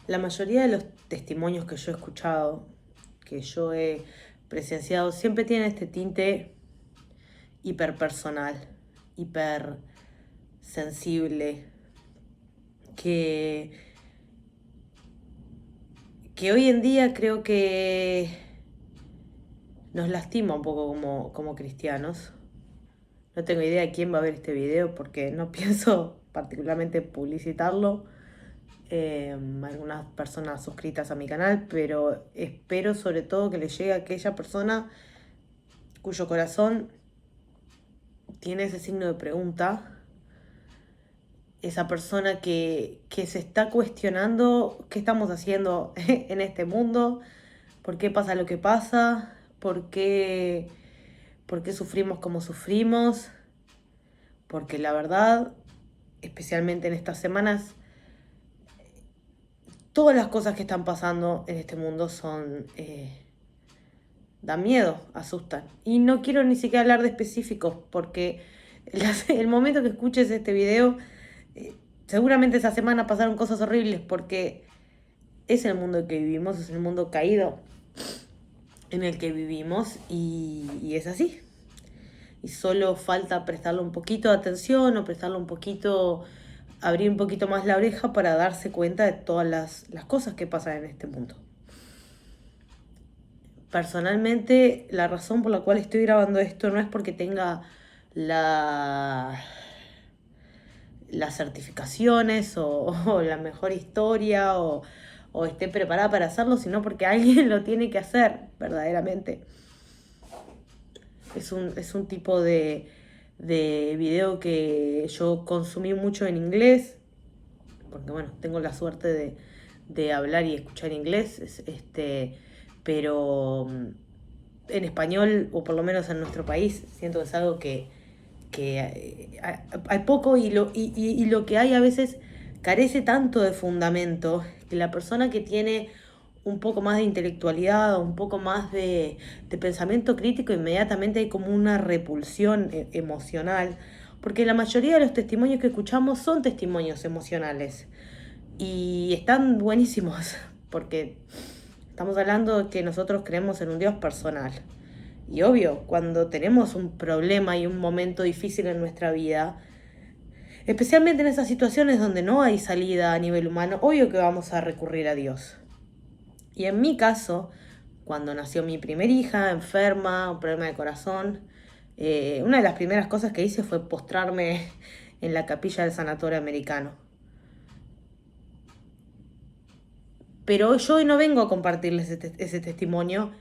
La mayoría de los testimonios que yo he escuchado, que yo he presenciado, siempre tienen este tinte hiperpersonal, hipersensible, que, que hoy en día creo que nos lastima un poco como cristianos. No tengo idea de quién va a ver este video porque no pienso particularmente publicitarlo. Algunas personas suscritas a mi canal, pero espero sobre todo que le llegue a aquella persona cuyo corazón tiene ese signo de pregunta, esa persona que se está cuestionando qué estamos haciendo en este mundo, por qué pasa lo que pasa, por qué sufrimos como sufrimos, porque la verdad, especialmente en estas semanas, todas las cosas que están pasando en este mundo son dan miedo, asustan. Y no quiero ni siquiera hablar de específicos porque el momento que escuches este video, seguramente esa semana pasaron cosas horribles porque es el mundo en que vivimos, es el mundo caído en el que vivimos y es así. Y solo falta prestarle un poquito de atención o prestarle un poquito, abrir un poquito más la oreja para darse cuenta de todas las cosas que pasan en este mundo. Personalmente, la razón por la cual estoy grabando esto no es porque tenga las certificaciones o la mejor historia o esté preparada para hacerlo, sino porque alguien lo tiene que hacer, verdaderamente. Es un tipo de video que yo consumí mucho en inglés, porque bueno, tengo la suerte de hablar y escuchar inglés, pero en español, o por lo menos en nuestro país, siento que es algo que hay poco y lo que hay a veces carece tanto de fundamento que la persona que tiene un poco más de intelectualidad o un poco más de pensamiento crítico, inmediatamente hay como una repulsión emocional, porque la mayoría de los testimonios que escuchamos son testimonios emocionales y están buenísimos, porque estamos hablando de que nosotros creemos en un Dios personal. Y obvio, cuando tenemos un problema y un momento difícil en nuestra vida, especialmente en esas situaciones donde no hay salida a nivel humano, obvio que vamos a recurrir a Dios. Y en mi caso, cuando nació mi primer hija, enferma, un problema de corazón, una de las primeras cosas que hice fue postrarme en la capilla del sanatorio americano. Pero yo hoy no vengo a compartirles ese testimonio,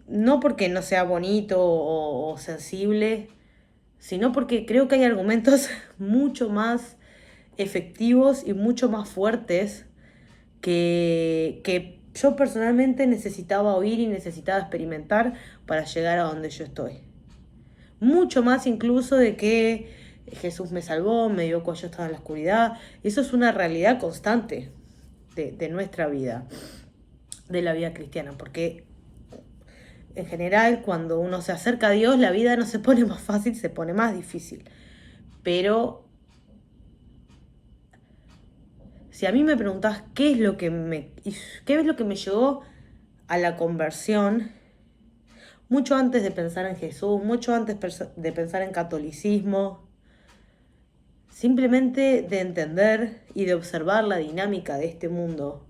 no porque no sea bonito o sensible, sino porque creo que hay argumentos mucho más efectivos y mucho más fuertes que yo personalmente necesitaba oír y necesitaba experimentar para llegar a donde yo estoy. Mucho más incluso de que Jesús me salvó, me dio cuando yo estaba en la oscuridad. Eso es una realidad constante de nuestra vida, de la vida cristiana, porque en general cuando uno se acerca a Dios la vida no se pone más fácil, se pone más difícil. Pero si a mí me preguntás qué es lo que me llevó a la conversión, mucho antes de pensar en Jesús, mucho antes de pensar en catolicismo, simplemente de entender y de observar la dinámica de este mundo,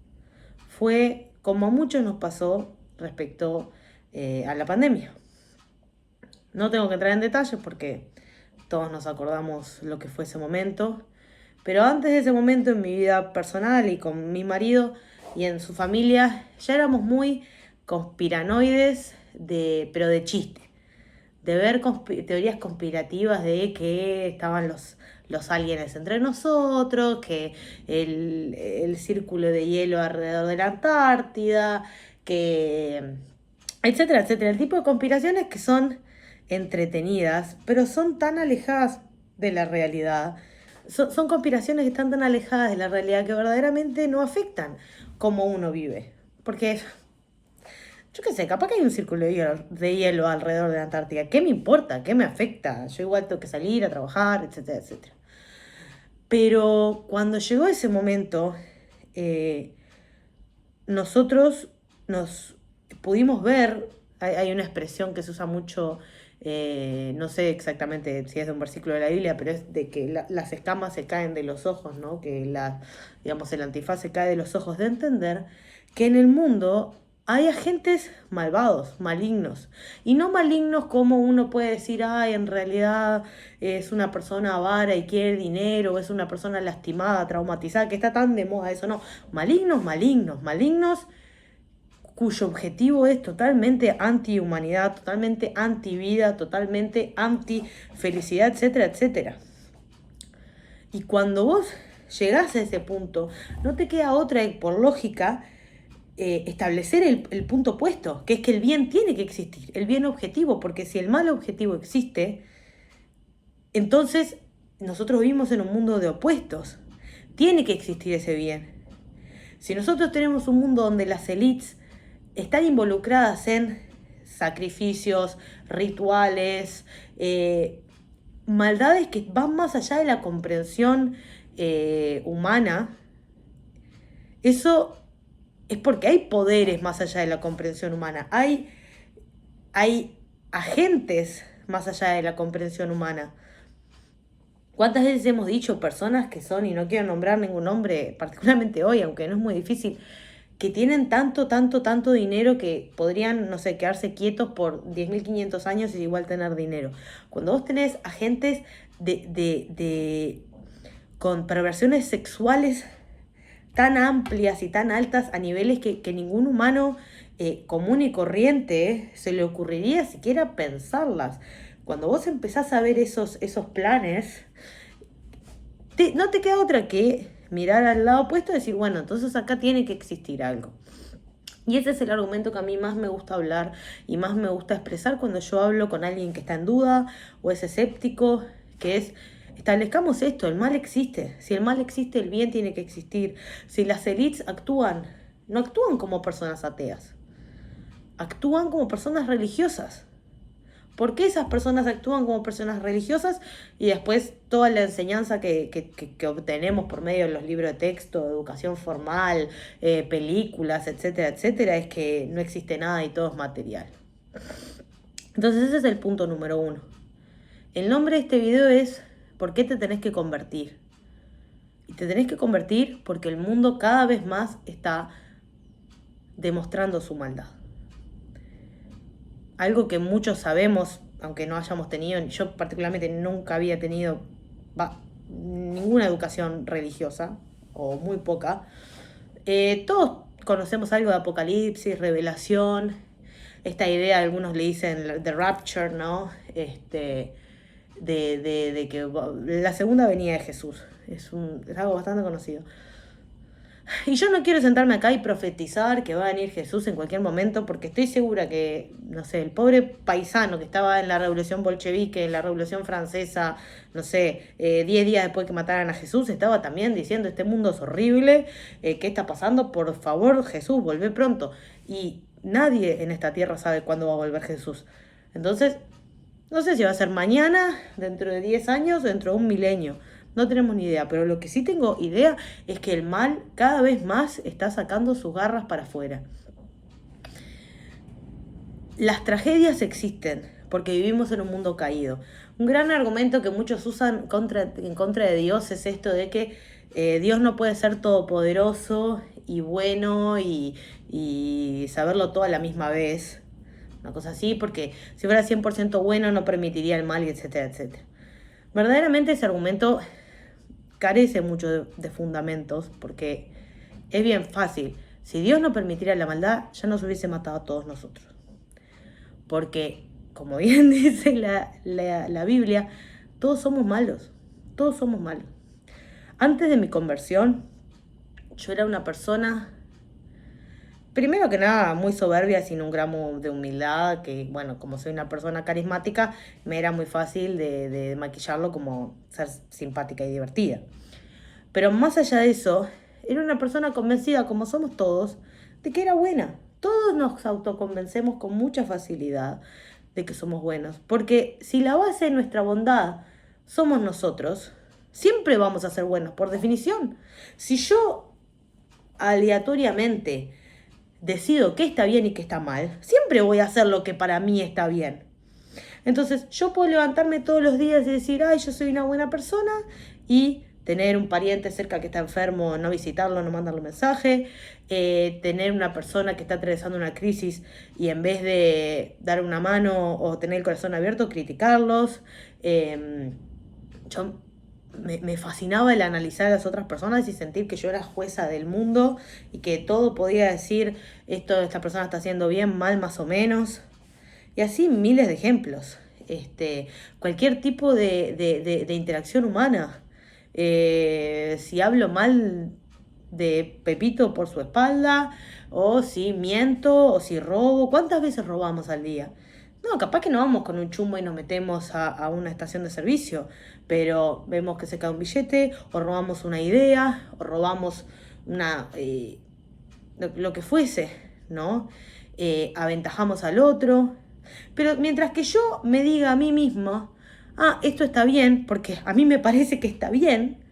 fue como a muchos nos pasó respecto a la pandemia. No tengo que entrar en detalles porque todos nos acordamos lo que fue ese momento, pero antes de ese momento en mi vida personal y con mi marido y en su familia ya éramos muy conspiranoides, pero de chiste, de ver teorías conspirativas de que estaban los aliens entre nosotros, que el círculo de hielo alrededor de la Antártida, que etcétera, etcétera. El tipo de conspiraciones que son entretenidas, pero son tan alejadas de la realidad. Son conspiraciones que están tan alejadas de la realidad que verdaderamente no afectan cómo uno vive. Porque, yo qué sé, capaz que hay un círculo de hielo alrededor de la Antártida. ¿Qué me importa? ¿Qué me afecta? Yo igual tengo que salir a trabajar, etcétera, etcétera. Pero cuando llegó ese momento, nosotros nos pudimos ver, hay una expresión que se usa mucho, no sé exactamente si es de un versículo de la Biblia, pero es de que las escamas se caen de los ojos, ¿no? Que digamos, el antifaz se cae de los ojos, de entender que en el mundo hay agentes malvados, malignos, y no malignos como uno puede decir, ay, en realidad es una persona avara y quiere dinero, o es una persona lastimada, traumatizada, que está tan de moda eso, no, malignos, malignos, malignos, cuyo objetivo es totalmente anti-humanidad, totalmente anti-vida, totalmente anti-felicidad, etcétera, etcétera. Y cuando vos llegás a ese punto, no te queda otra, por lógica, establecer el punto opuesto, que es que el bien tiene que existir, el bien objetivo, porque si el mal objetivo existe, entonces nosotros vivimos en un mundo de opuestos. Tiene que existir ese bien. Si nosotros tenemos un mundo donde las élites están involucradas en sacrificios, rituales, maldades que van más allá de la comprensión humana, eso es porque hay poderes más allá de la comprensión humana, hay agentes más allá de la comprensión humana. ¿Cuántas veces hemos dicho personas que son, y no quiero nombrar ningún nombre, particularmente hoy, aunque no es muy difícil, que tienen tanto dinero que podrían, no sé, quedarse quietos por 10.500 años y igual tener dinero? Cuando vos tenés agentes con perversiones sexuales tan amplias y tan altas a niveles que ningún humano común y corriente se le ocurriría siquiera pensarlas. Cuando vos empezás a ver esos planes, no te queda otra que mirar al lado opuesto y decir, bueno, entonces acá tiene que existir algo. Y ese es el argumento que a mí más me gusta hablar y más me gusta expresar cuando yo hablo con alguien que está en duda o es escéptico, que es, establezcamos esto, el mal existe. Si el mal existe, el bien tiene que existir. Si las élites actúan, no actúan como personas ateas, actúan como personas religiosas. ¿Por qué esas personas actúan como personas religiosas? Y después toda la enseñanza que obtenemos por medio de los libros de texto, educación formal, películas, etcétera, etcétera, es que no existe nada y todo es material. Entonces ese es el punto número 1. El nombre de este video es ¿por qué te tenés que convertir? Y te tenés que convertir porque el mundo cada vez más está demostrando su maldad. Algo que muchos sabemos, aunque no hayamos tenido, yo particularmente nunca había tenido ninguna educación religiosa, o muy poca. Todos conocemos algo de Apocalipsis, revelación, esta idea, algunos le dicen the rapture, ¿no? De que la segunda venida de Jesús, es algo bastante conocido. Y yo no quiero sentarme acá y profetizar que va a venir Jesús en cualquier momento, porque estoy segura que, no sé, el pobre paisano que estaba en la Revolución Bolchevique, en la Revolución Francesa, no sé, 10 días después que mataran a Jesús, estaba también diciendo, este mundo es horrible, ¿qué está pasando? Por favor, Jesús, volvé pronto. Y nadie en esta tierra sabe cuándo va a volver Jesús. Entonces, no sé si va a ser mañana, dentro de 10 años o dentro de un milenio. No tenemos ni idea, pero lo que sí tengo idea es que el mal cada vez más está sacando sus garras para afuera. Las tragedias existen porque vivimos en un mundo caído. Un gran argumento que muchos usan en contra de Dios es esto de que Dios no puede ser todopoderoso y bueno y saberlo todo a la misma vez. Una cosa así, porque si fuera 100% bueno no permitiría el mal, etcétera, etcétera. Verdaderamente ese argumento carece mucho de fundamentos, porque es bien fácil. Si Dios no permitiera la maldad, ya nos hubiese matado a todos nosotros. Porque, como bien dice la Biblia, todos somos malos. Todos somos malos. Antes de mi conversión, yo era una persona, primero que nada, muy soberbia, sin un gramo de humildad, que, bueno, como soy una persona carismática, me era muy fácil de maquillarlo como ser simpática y divertida. Pero más allá de eso, era una persona convencida, como somos todos, de que era buena. Todos nos autoconvencemos con mucha facilidad de que somos buenos. Porque si la base de nuestra bondad somos nosotros, siempre vamos a ser buenos, por definición. Si yo aleatoriamente decido qué está bien y qué está mal, siempre voy a hacer lo que para mí está bien. Entonces yo puedo levantarme todos los días y decir, ay, yo soy una buena persona, y tener un pariente cerca que está enfermo, no visitarlo, no mandarle un mensaje, tener una persona que está atravesando una crisis y en vez de dar una mano o tener el corazón abierto, criticarlos. Yo me fascinaba el analizar a las otras personas y sentir que yo era jueza del mundo y que todo podía decir, esta persona está haciendo bien, mal, más o menos. Y así miles de ejemplos. Cualquier tipo de interacción humana. Si hablo mal de Pepito por su espalda, o si miento, o si robo. ¿Cuántas veces robamos al día? No, capaz que no vamos con un chumbo y nos metemos a una estación de servicio, pero vemos que se cae un billete, o robamos una idea, o robamos lo que fuese, ¿no? Aventajamos al otro. Pero mientras que yo me diga a mí mismo, esto está bien, porque a mí me parece que está bien,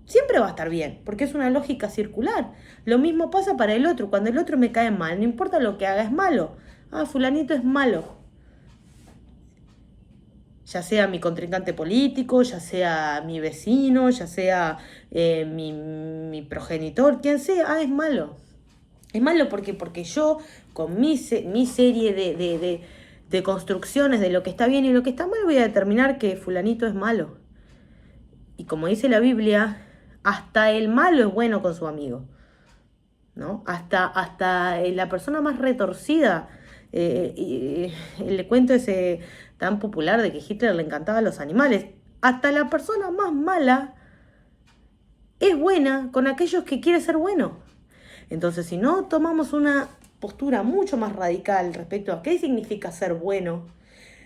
siempre va a estar bien, porque es una lógica circular. Lo mismo pasa para el otro. Cuando el otro me cae mal, no importa lo que haga, es malo. Fulanito es malo. Ya sea mi contrincante político, ya sea mi vecino, ya sea mi progenitor, quien sea, es malo. Es malo porque yo, con mi serie de construcciones de lo que está bien y lo que está mal, voy a determinar que fulanito es malo. Y como dice la Biblia, hasta el malo es bueno con su amigo, ¿no? Hasta la persona más retorcida. El cuento ese tan popular de que Hitler le encantaban los animales. Hasta la persona más mala es buena con aquellos que quiere ser bueno. Entonces, si no tomamos una postura mucho más radical respecto a qué significa ser bueno,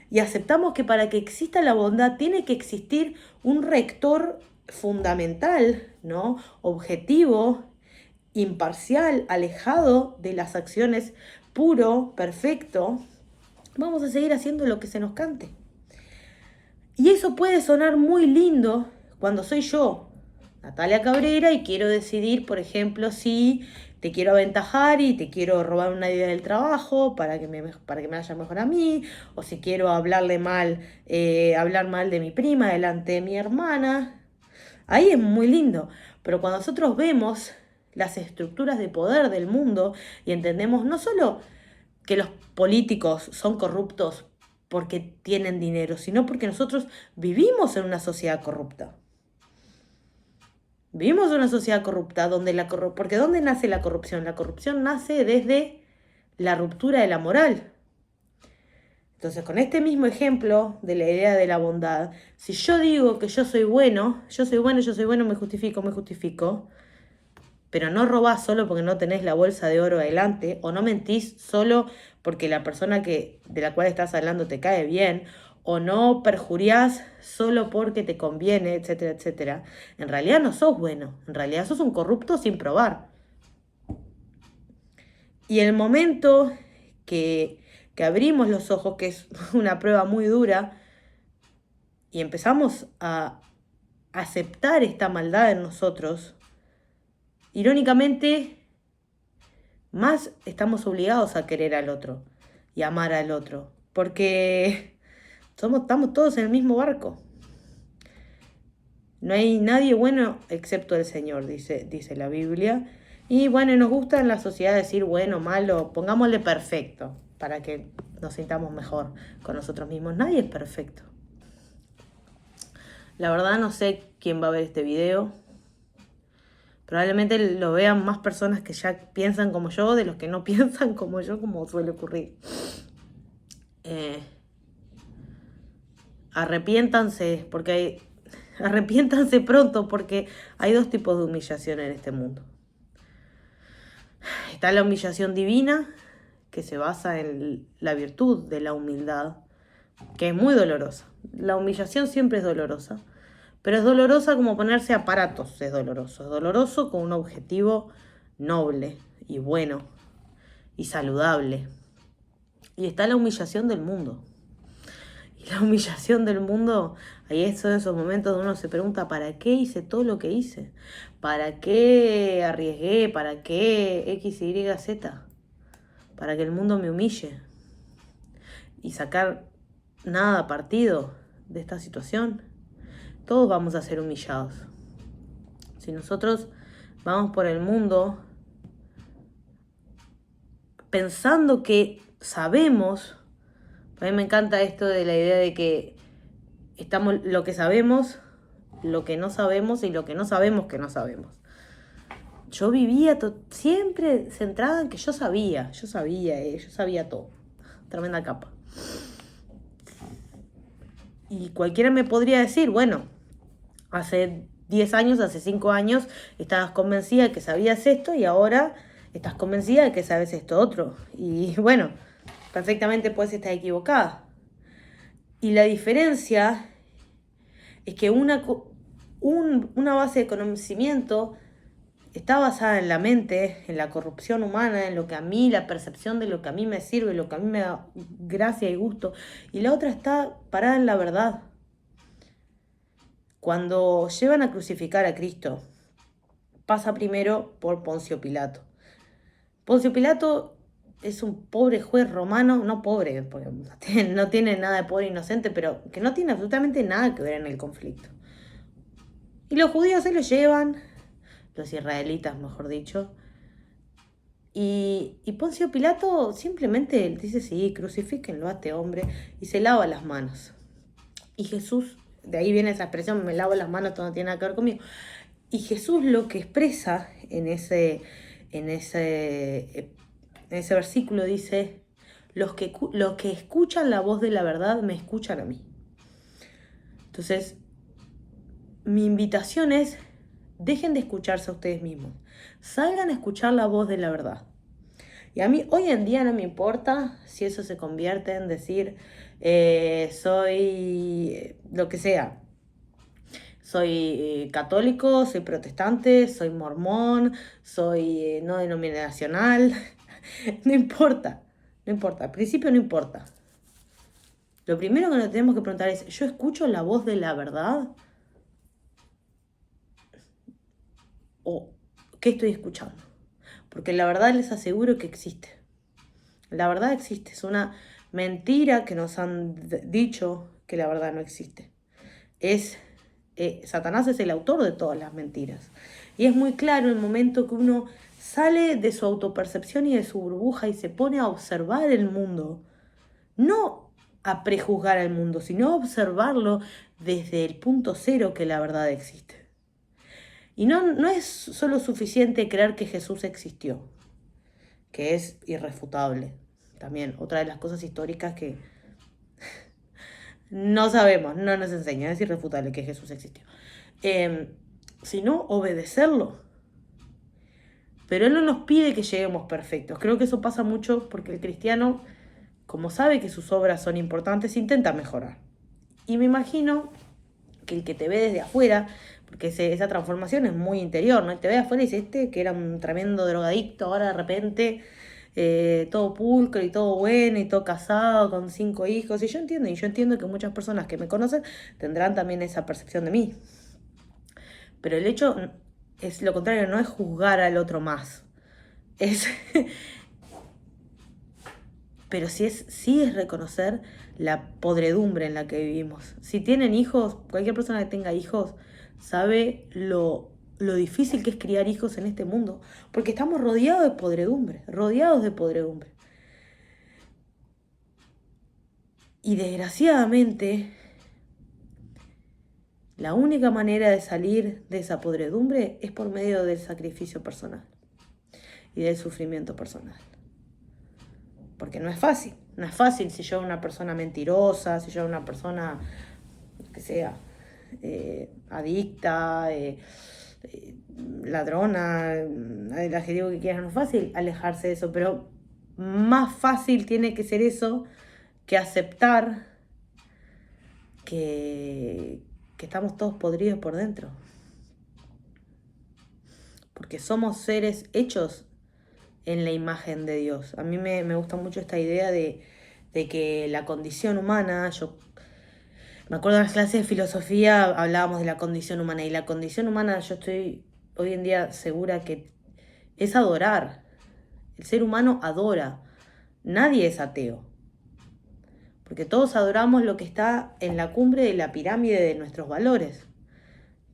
y aceptamos que para que exista la bondad tiene que existir un rector fundamental, ¿no? Objetivo, imparcial, alejado de las acciones, puro, perfecto, vamos a seguir haciendo lo que se nos cante. Y eso puede sonar muy lindo cuando soy yo, Natalia Cabrera, y quiero decidir, por ejemplo, si te quiero aventajar y te quiero robar una idea del trabajo para que me vaya mejor a mí, o si quiero hablar mal de mi prima delante de mi hermana. Ahí es muy lindo, pero cuando nosotros vemos las estructuras de poder del mundo y entendemos no solo que los políticos son corruptos porque tienen dinero, sino porque nosotros vivimos en una sociedad corrupta. Vivimos en una sociedad corrupta porque ¿dónde nace la corrupción? La corrupción nace desde la ruptura de la moral. Entonces, con este mismo ejemplo de la idea de la bondad, si yo digo que yo soy bueno, me justifico, pero no robás solo porque no tenés la bolsa de oro adelante, o no mentís solo porque la persona de la cual estás hablando te cae bien, o no perjuriás solo porque te conviene, etcétera, etcétera. En realidad no sos bueno, en realidad sos un corrupto sin probar. Y el momento que abrimos los ojos, que es una prueba muy dura, y empezamos a aceptar esta maldad en nosotros, irónicamente, más estamos obligados a querer al otro y amar al otro, porque estamos todos en el mismo barco. No hay nadie bueno excepto el Señor, dice la Biblia. Y bueno, nos gusta en la sociedad decir bueno, malo, pongámosle perfecto, para que nos sintamos mejor con nosotros mismos. Nadie es perfecto. La verdad no sé quién va a ver este video. Probablemente lo vean más personas que ya piensan como yo, de los que no piensan como yo, como suele ocurrir. Arrepiéntanse pronto, porque hay dos tipos de humillación en este mundo. Está la humillación divina, que se basa en la virtud de la humildad, que es muy dolorosa. La humillación siempre es dolorosa, pero es dolorosa como ponerse aparatos, es doloroso con un objetivo noble y bueno y saludable. Y está la humillación del mundo. Y la humillación del mundo, ahí son esos momentos donde uno se pregunta, ¿para qué hice todo lo que hice? ¿Para qué arriesgué? ¿Para qué X, Y, Z? para que el mundo me humille y sacar nada partido de esta situación. Todos vamos a ser humillados. Si nosotros vamos por el mundo pensando que sabemos, a mí me encanta esto de la idea de que estamos lo que sabemos, lo que no sabemos y lo que no sabemos que no sabemos. Yo vivía siempre centrada en que yo sabía todo. Tremenda capa. Y cualquiera me podría decir, bueno, hace 10 años, hace 5 años, estabas convencida de que sabías esto y ahora estás convencida de que sabes esto otro. Y bueno, perfectamente puedes estar equivocada. Y la diferencia es que una base de conocimiento está basada en la mente, en la corrupción humana, en lo que a mí, la percepción de lo que a mí me sirve, lo que a mí me da gracia y gusto. Y la otra está parada en la verdad. Cuando llevan a crucificar a Cristo, pasa primero por Poncio Pilato. Poncio Pilato es un pobre juez romano, no pobre, porque no tiene nada de pobre inocente, pero que no tiene absolutamente nada que ver en el conflicto. Y los judíos se lo llevan, los israelitas mejor dicho, y Poncio Pilato simplemente dice, sí, crucifíquenlo a este hombre, y se lava las manos. Y Jesús, de ahí viene esa expresión, me lavo las manos, todo no tiene nada que ver conmigo. Y Jesús lo que expresa en ese versículo dice, los que escuchan la voz de la verdad me escuchan a mí. Entonces, mi invitación es, dejen de escucharse a ustedes mismos. Salgan a escuchar la voz de la verdad. Y a mí hoy en día no me importa si eso se convierte en decir, soy lo que sea. Soy católico, soy protestante, soy mormón, soy no denominacional. No importa, al principio no importa. Lo primero que nos tenemos que preguntar es, ¿yo escucho la voz de la verdad? ¿O qué estoy escuchando? Porque la verdad les aseguro que existe. La verdad existe, es una mentira que nos han dicho que la verdad no existe. Satanás es el autor de todas las mentiras. Y es muy claro el momento que uno sale de su autopercepción y de su burbuja y se pone a observar el mundo. No a prejuzgar al mundo, sino a observarlo desde el punto cero que la verdad existe. Y no es solo suficiente creer que Jesús existió, que es irrefutable. También otra de las cosas históricas que no sabemos, no nos enseña, es irrefutable que Jesús existió. Sino obedecerlo. Pero Él no nos pide que lleguemos perfectos. Creo que eso pasa mucho porque el cristiano, como sabe que sus obras son importantes, intenta mejorar. Y me imagino que el que te ve desde afuera, porque esa transformación es muy interior, ¿no? Te ve afuera y dice, que era un tremendo drogadicto, ahora de repente todo pulcro y todo bueno y todo casado con 5 hijos. Y yo entiendo que muchas personas que me conocen tendrán también esa percepción de mí. Pero el hecho es lo contrario, no es juzgar al otro más. Pero sí es reconocer la podredumbre en la que vivimos. Si tienen hijos, cualquier persona que tenga hijos sabe lo difícil que es criar hijos en este mundo, porque estamos rodeados de podredumbre. Y desgraciadamente, la única manera de salir de esa podredumbre es por medio del sacrificio personal y del sufrimiento personal. Porque no es fácil si yo era una persona mentirosa, si yo era una persona, que sea, adicta, ladrona, el adjetivo que quieras, no es fácil alejarse de eso, pero más fácil tiene que ser eso que aceptar que estamos todos podridos por dentro. Porque somos seres hechos en la imagen de Dios. A mí me gusta mucho esta idea de que la condición humana, yo me acuerdo en las clases de filosofía hablábamos de la condición humana, y la condición humana yo estoy hoy en día segura que es adorar. El ser humano adora. Nadie es ateo. Porque todos adoramos lo que está en la cumbre de la pirámide de nuestros valores.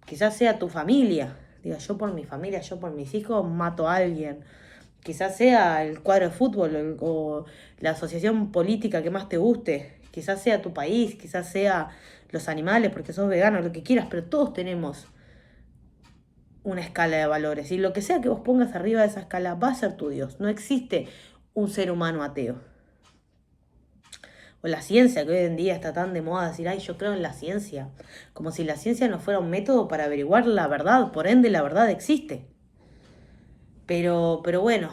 Quizás sea tu familia. Diga, yo por mi familia, yo por mis hijos mato a alguien. Quizás sea el cuadro de fútbol o la asociación política que más te guste. Quizás sea tu país, quizás sea los animales porque sos vegano, lo que quieras, pero todos tenemos una escala de valores. Y lo que sea que vos pongas arriba de esa escala va a ser tu Dios. No existe un ser humano ateo. O la ciencia, que hoy en día está tan de moda decir, ay, yo creo en la ciencia. Como si la ciencia no fuera un método para averiguar la verdad. Por ende, la verdad existe. Pero bueno,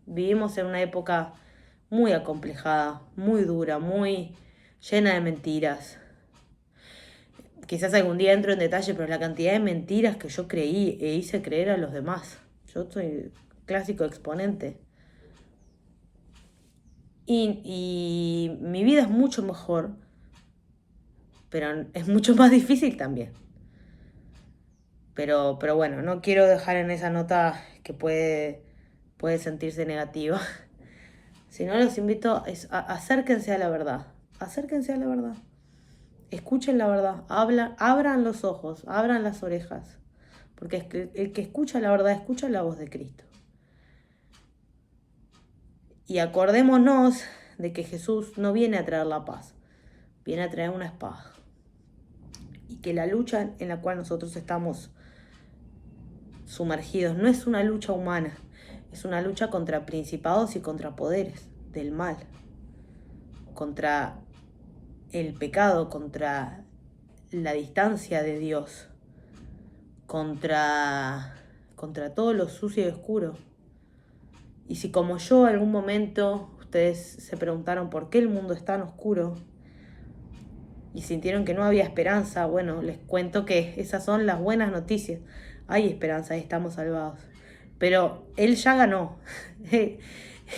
vivimos en una época muy acomplejada, muy dura, muy llena de mentiras. Quizás algún día entro en detalle, pero la cantidad de mentiras que yo creí e hice creer a los demás. Yo soy clásico exponente. Y mi vida es mucho mejor, pero es mucho más difícil también. Pero bueno, no quiero dejar en esa nota que puede sentirse negativa. Si no, los invito a acérquense a la verdad. Acérquense a la verdad. Escuchen la verdad. Abran los ojos, abran las orejas. Porque es que el que escucha la verdad, escucha la voz de Cristo. Y acordémonos de que Jesús no viene a traer la paz, viene a traer una espada. Y que la lucha en la cual nosotros estamos sumergidos no es una lucha humana, es una lucha contra principados y contra poderes del mal, contra el pecado, contra la distancia de Dios, contra todo lo sucio y oscuro. Y si como yo en algún momento ustedes se preguntaron por qué el mundo es tan oscuro y sintieron que no había esperanza, bueno, les cuento que esas son las buenas noticias. Hay esperanza y estamos salvados. Pero Él ya ganó.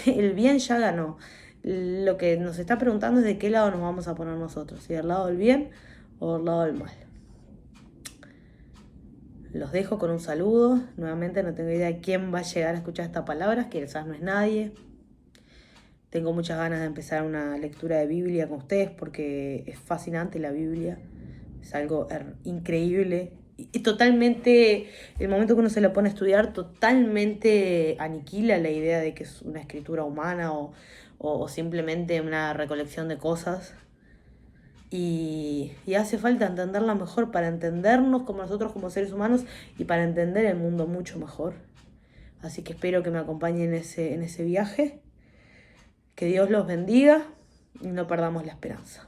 El bien ya ganó. Lo que nos está preguntando es de qué lado nos vamos a poner nosotros. Si del lado del bien o del lado del mal. Los dejo con un saludo. Nuevamente no tengo idea de quién va a llegar a escuchar estas palabras, que quizás no es nadie. Tengo muchas ganas de empezar una lectura de Biblia con ustedes porque es fascinante la Biblia. Es algo increíble. Y totalmente, el momento que uno se lo pone a estudiar, totalmente aniquila la idea de que es una escritura humana o simplemente una recolección de cosas. Y hace falta entenderla mejor para entendernos como nosotros como seres humanos y para entender el mundo mucho mejor. Así que espero que me acompañen en ese viaje. Que Dios los bendiga y no perdamos la esperanza.